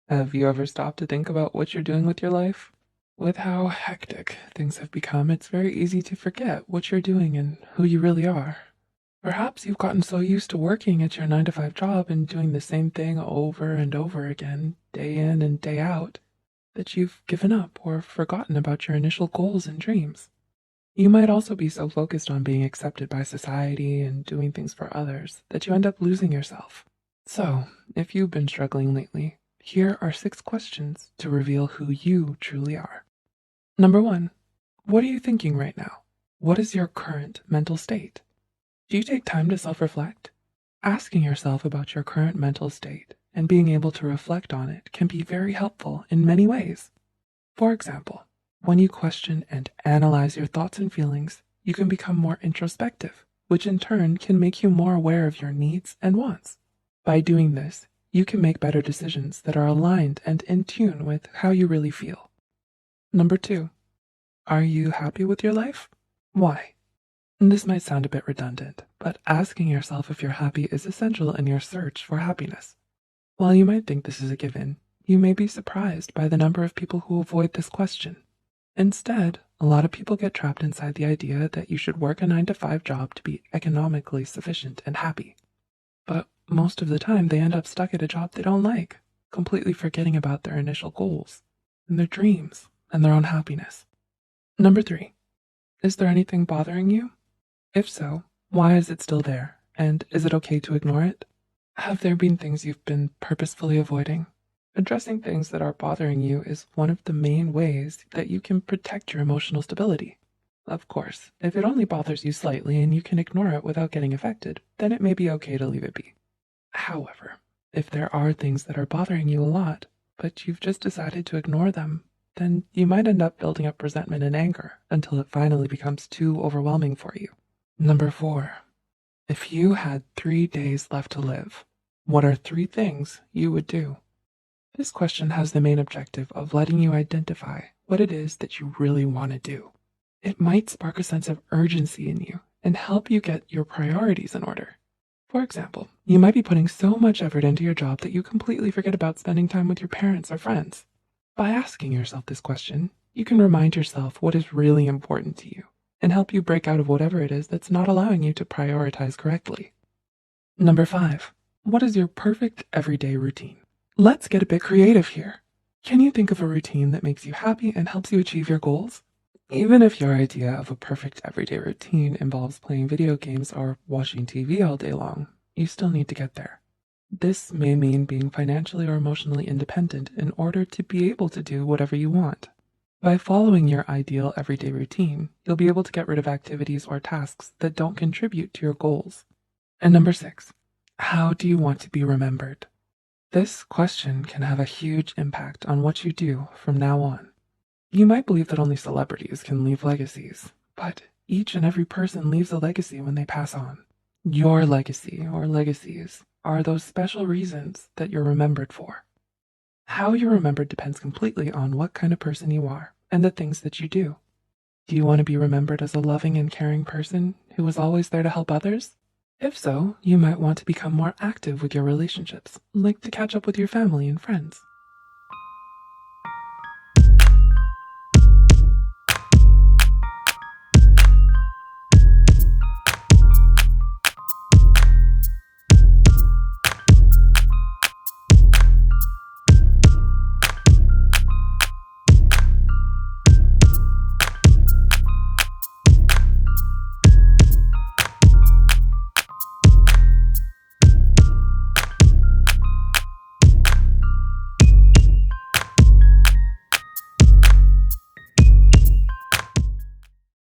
Have you ever stopped to think about what you're doing with your life? With how hectic things have become, it's very easy to forget what you're doing and who you really are. Perhaps you've gotten so used to working at your 9 to 5 job and doing the same thing over and over again, day in and day out, that you've given up or forgotten about your initial goals and dreams. You might also be so focused on being accepted by society and doing things for others that you end up losing yourself. So, if you've been struggling lately, here are 6 questions to reveal who you truly are. Number 1. What are you thinking right now? What is your current mental state? Do you take time to self-reflect? Asking yourself about your current mental state and being able to reflect on it can be very helpful in many ways. For example, when you question and analyze your thoughts and feelings, you can become more introspective, which in turn can make you more aware of your needs and wants. By doing this, you can make better decisions that are aligned and in tune with how you really feel. Number 2. Are you happy with your life? Why? This might sound a bit redundant, but asking yourself if you're happy is essential in your search for happiness. While you might think this is a given, you may be surprised by the number of people who avoid this question. Instead, a lot of people get trapped inside the idea that you should work a 9 to 5 job to be economically sufficient and happy. But most of the time, they end up stuck at a job they don't like, completely forgetting about their initial goals and their dreams and their own happiness. Number 3. Is there anything bothering you? If so, why is it still there? And is it okay to ignore it? Have there been things you've been purposefully avoiding? Addressing things that are bothering you is one of the main ways that you can protect your emotional stability. Of course, if it only bothers you slightly and you can ignore it without getting affected, then it may be okay to leave it be. However, if there are things that are bothering you a lot, but you've just decided to ignore them, then you might end up building up resentment and anger until it finally becomes too overwhelming for you. Number 4. If you had 3 days left to live, what are 3 things you would do? This question has the main objective of letting you identify what it is that you really want to do. It might spark a sense of urgency in you and help you get your priorities in order. For example, you might be putting so much effort into your job that you completely forget about spending time with your parents or friends. By asking yourself this question, you can remind yourself what is really important to you and help you break out of whatever it is that's not allowing you to prioritize correctly. Number 5. What is your perfect everyday routine? Let's get a bit creative here. Can you think of a routine that makes you happy and helps you achieve your goals? Even if your idea of a perfect everyday routine involves playing video games or watching TV all day long, you still need to get there. This may mean being financially or emotionally independent in order to be able to do whatever you want. By following your ideal everyday routine, you'll be able to get rid of activities or tasks that don't contribute to your goals. And number 6, how do you want to be remembered? This question can have a huge impact on what you do from now on. You might believe that only celebrities can leave legacies, but each and every person leaves a legacy when they pass on. Your legacy or legacies are those special reasons that you're remembered for. How you're remembered depends completely on what kind of person you are and the things that you do. Do you want to be remembered as a loving and caring person who is always there to help others? If so, you might want to become more active with your relationships, like to catch up with your family and friends.